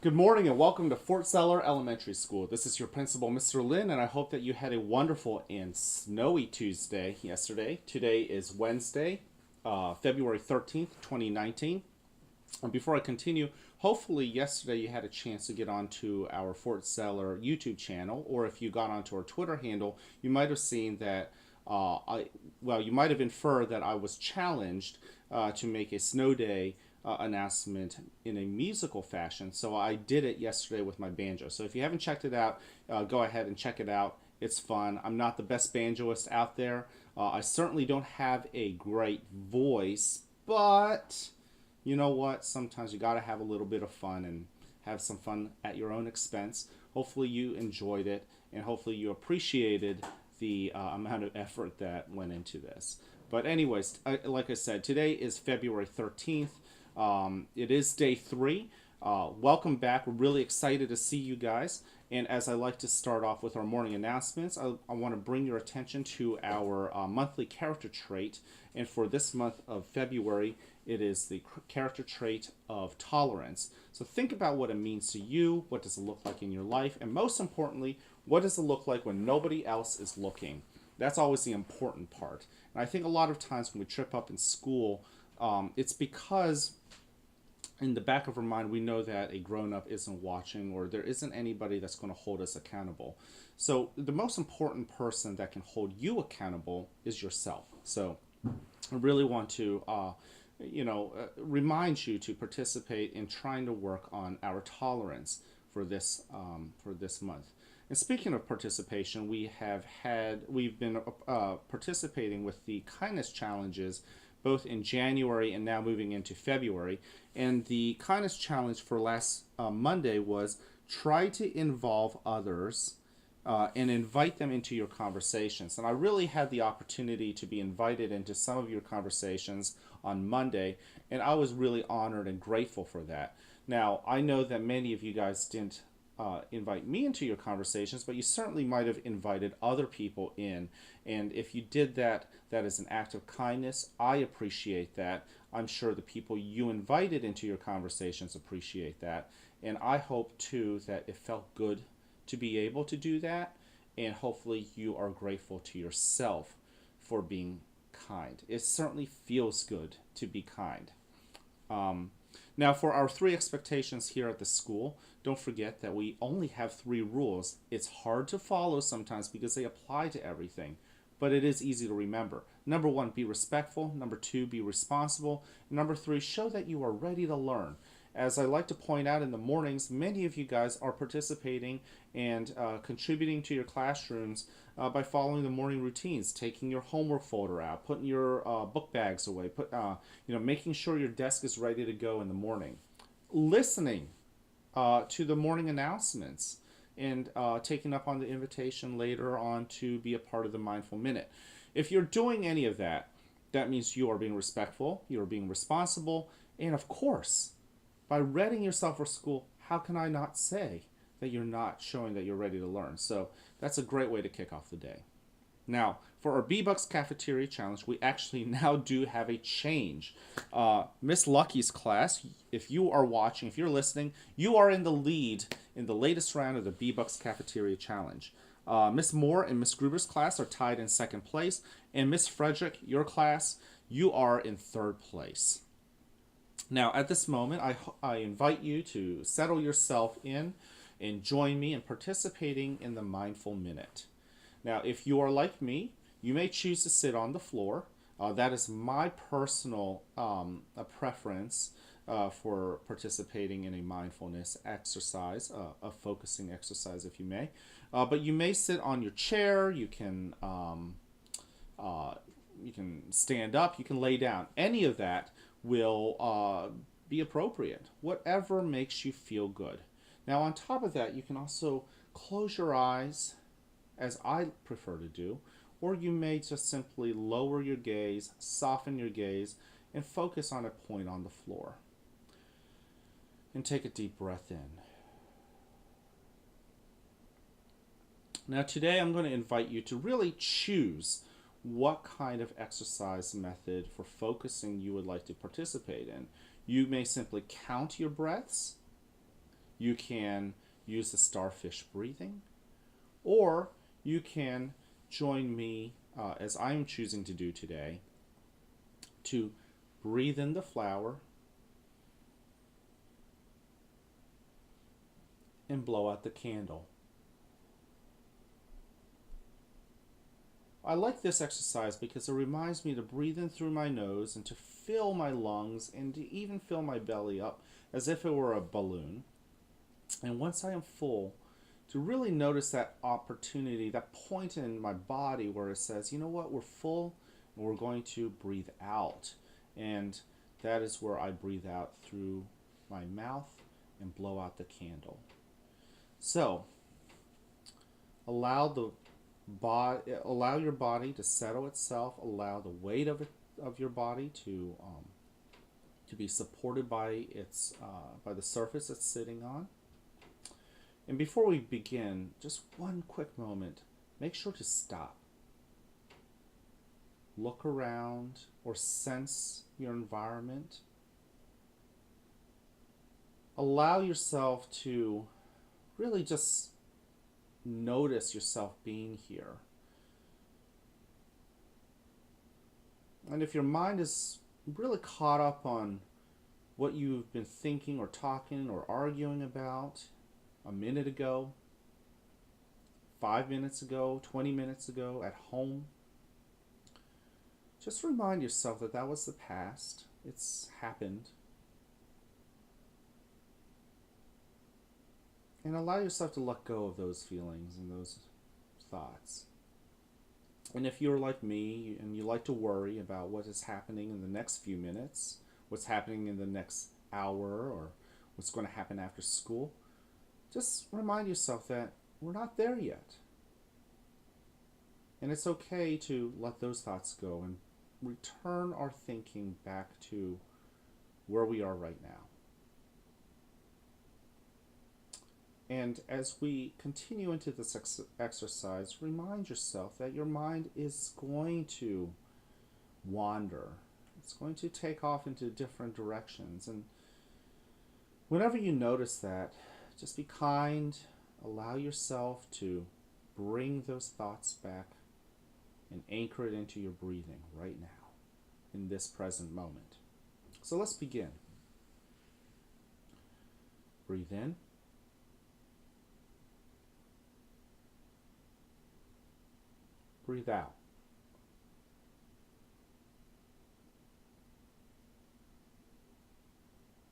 Good morning and welcome to Fort Zeller Elementary School. This is your principal, Mr. Lin, and I hope that you had a wonderful and snowy Tuesday yesterday. Today is Wednesday, February 13th, 2019. And before I continue, hopefully yesterday you had a chance to get onto our Fort Zeller YouTube channel, or if you got onto our Twitter handle, you might have seen that you might have inferred that I was challenged to make a snow day announcement in a musical fashion. So I did it yesterday with my banjo. So if you haven't checked it out, go ahead and check it out. It's fun. I'm not the best banjoist out there. I certainly don't have a great voice, but you know what? Sometimes you got to have a little bit of fun and have some fun at your own expense. Hopefully you enjoyed it and hopefully you appreciated the amount of effort that went into this. But anyways, like I said, today is February 13th. It is day 3. Welcome back. We're really excited to see you guys. And as I like to start off with our morning announcements, I want to bring your attention to our monthly character trait. And for this month of February, it is the character trait of tolerance. So think about what it means to you, what does it look like in your life, and most importantly, what does it look like when nobody else is looking? That's always the important part. And I think a lot of times when we trip up in school, it's because in the back of our mind we know that a grown-up isn't watching or there isn't anybody that's going to hold us accountable. So the most important person that can hold you accountable is yourself. So I really want to remind you to participate in trying to work on our tolerance for this month. And speaking of participation, we've been participating with the kindness challenges both in January and now moving into February. And the kindness challenge for last Monday was try to involve others and invite them into your conversations. And I really had the opportunity to be invited into some of your conversations on Monday, and I was really honored and grateful for that. Now, I know that many of you guys didn't invite me into your conversations, but you certainly might have invited other people in. And if you did that, that is an act of kindness. I appreciate that. I'm sure the people you invited into your conversations appreciate that. And I hope too that it felt good to be able to do that. And hopefully you are grateful to yourself for being kind. It certainly feels good to be kind. Now, for our 3 expectations here at the school, don't forget that we only have 3 rules. It's hard to follow sometimes because they apply to everything, but it is easy to remember. Number 1, be respectful. Number 2, be responsible. And number 3, show that you are ready to learn. As I like to point out in the mornings, many of you guys are participating and contributing to your classrooms by following the morning routines, taking your homework folder out, putting your book bags away, making sure your desk is ready to go in the morning, listening to the morning announcements, and taking up on the invitation later on to be a part of the Mindful Minute. If you're doing any of that, that means you are being respectful, you are being responsible, and of course, by readying yourself for school, how can I not say that you're not showing that you're ready to learn? So that's a great way to kick off the day. Now, for our B-Bucks Cafeteria Challenge, we actually now do have a change. Miss Lucky's class, if you are watching, if you're listening, you are in the lead in the latest round of the B-Bucks Cafeteria Challenge. Miss Moore and Miss Gruber's class are tied in 2nd place, and Miss Frederick, your class, you are in 3rd place. Now, at this moment, I invite you to settle yourself in and join me in participating in the Mindful Minute. Now, if you are like me, you may choose to sit on the floor. That is my personal preference for participating in a mindfulness exercise, a focusing exercise, if you may. But you may sit on your chair. You can stand up. You can lay down. Any of that will be appropriate. Whatever makes you feel good. Now, on top of that, you can also close your eyes, as I prefer to do, or you may just simply lower your gaze, soften your gaze, and focus on a point on the floor. And take a deep breath in. Now, today I'm going to invite you to really choose what kind of exercise method for focusing you would like to participate in. You may simply count your breaths. You can use the starfish breathing, or you can join me, as I'm choosing to do today, to breathe in the flower and blow out the candle. I like this exercise because it reminds me to breathe in through my nose and to fill my lungs and to even fill my belly up as if it were a balloon. And once I am full, to really notice that opportunity, that point in my body where it says, you know what, we're full and we're going to breathe out. And that is where I breathe out through my mouth and blow out the candle. So, allow the allow your body to settle itself, allow the weight of your body to be supported by by the surface it's sitting on. And before we begin, just one quick moment, make sure to stop. Look around or sense your environment. Allow yourself to really just notice yourself being here. And if your mind is really caught up on what you've been thinking or talking or arguing about a minute ago, 5 minutes ago, 20 minutes ago, at home, just remind yourself that that was the past. It's happened. And allow yourself to let go of those feelings and those thoughts. And if you're like me and you like to worry about what is happening in the next few minutes, what's happening in the next hour, or what's going to happen after school, just remind yourself that we're not there yet. And it's okay to let those thoughts go and return our thinking back to where we are right now. And as we continue into this exercise, remind yourself that your mind is going to wander. It's going to take off into different directions. And whenever you notice that, just be kind. Allow yourself to bring those thoughts back and anchor it into your breathing right now, in this present moment. So let's begin. Breathe in. Breathe out.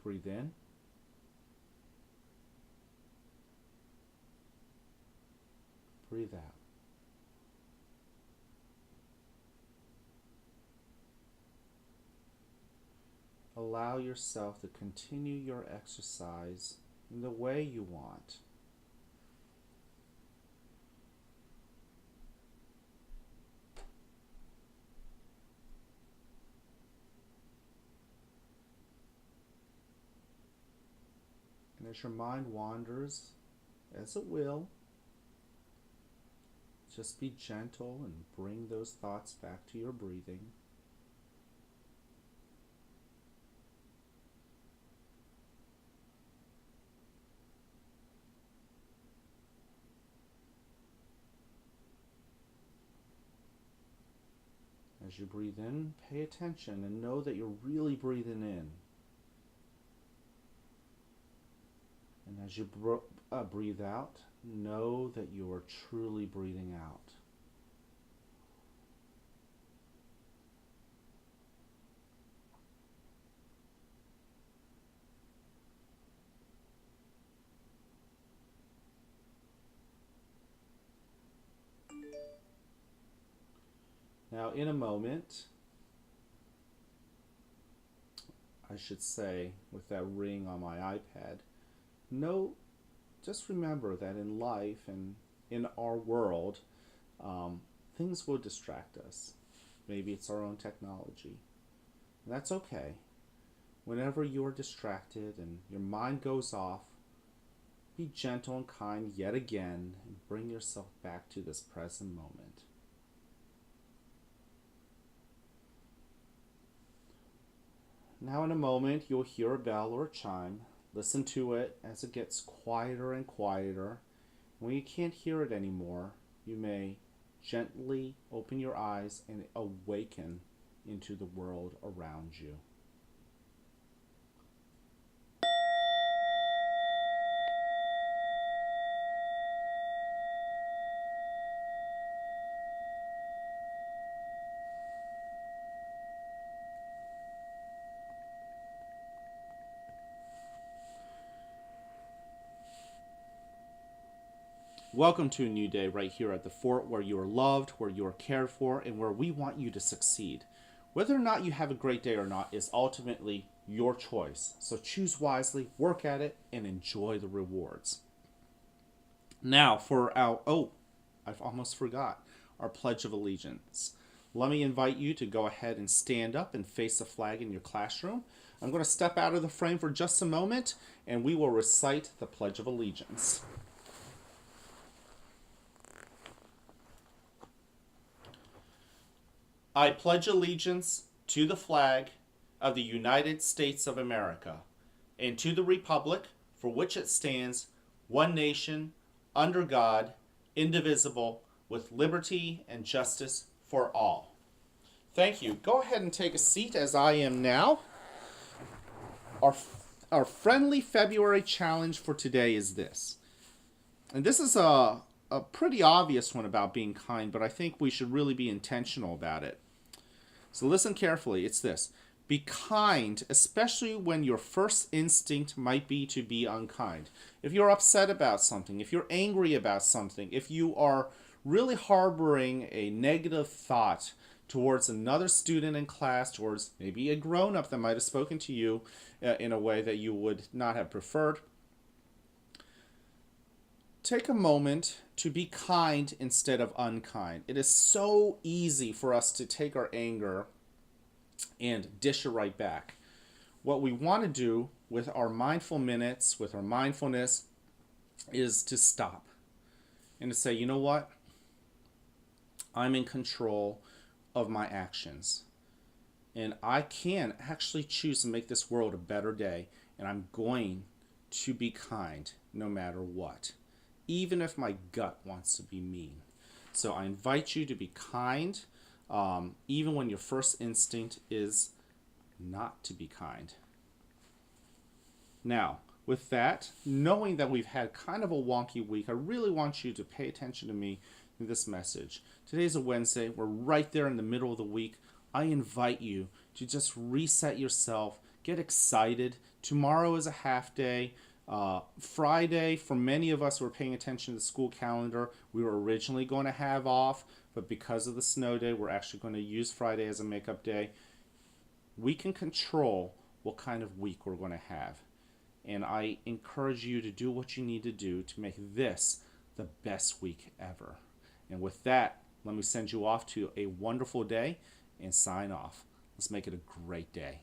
Breathe in. Breathe out. Allow yourself to continue your exercise in the way you want. And as your mind wanders, as it will, just be gentle and bring those thoughts back to your breathing. As you breathe in, pay attention and know that you're really breathing in. And as you breathe out, know that you are truly breathing out. Now, in a moment, I should say, with that ring on my iPad, just remember that in life and in our world, things will distract us. Maybe it's our own technology. And that's okay. Whenever you're distracted and your mind goes off, be gentle and kind yet again and bring yourself back to this present moment. Now in a moment, you'll hear a bell or a chime. Listen to it as it gets quieter and quieter. When you can't hear it anymore, you may gently open your eyes and awaken into the world around you. Welcome to a new day right here at the fort, where you are loved, where you are cared for, and where we want you to succeed. Whether or not you have a great day or not is ultimately your choice. So choose wisely, work at it, and enjoy the rewards. Now for I've almost forgot our Pledge of Allegiance. Let me invite you to go ahead and stand up and face the flag in your classroom. I'm going to step out of the frame for just a moment, and we will recite the Pledge of Allegiance. I pledge allegiance to the flag of the United States of America and to the republic for which it stands, one nation, under God, indivisible, with liberty and justice for all. Thank you. Go ahead and take a seat, as I am now. Our friendly February challenge for today is this. And this is a pretty obvious one about being kind, but I think we should really be intentional about it. So listen carefully. It's this. Be kind, especially when your first instinct might be to be unkind. If you're upset about something, if you're angry about something, if you are really harboring a negative thought towards another student in class, towards maybe a grown-up that might have spoken to you in a way that you would not have preferred, take a moment to be kind instead of unkind. It is so easy for us to take our anger and dish it right back. What we want to do with our mindful minutes, with our mindfulness, is to stop and to say, you know what? I'm in control of my actions. And I can actually choose to make this world a better day. And I'm going to be kind no matter what, even if my gut wants to be mean. So I invite you to be kind, even when your first instinct is not to be kind. Now, with that, knowing that we've had kind of a wonky week, I really want you to pay attention to me in this message. Today's a Wednesday. We're right there in the middle of the week. I invite you to just reset yourself, get excited. Tomorrow is a half day. Friday, for many of us who are paying attention to the school calendar, we were originally going to have off, but because of the snow day, we're actually going to use Friday as a makeup day. We can control what kind of week we're going to have. And I encourage you to do what you need to do to make this the best week ever. And with that, let me send you off to a wonderful day and sign off. Let's make it a great day.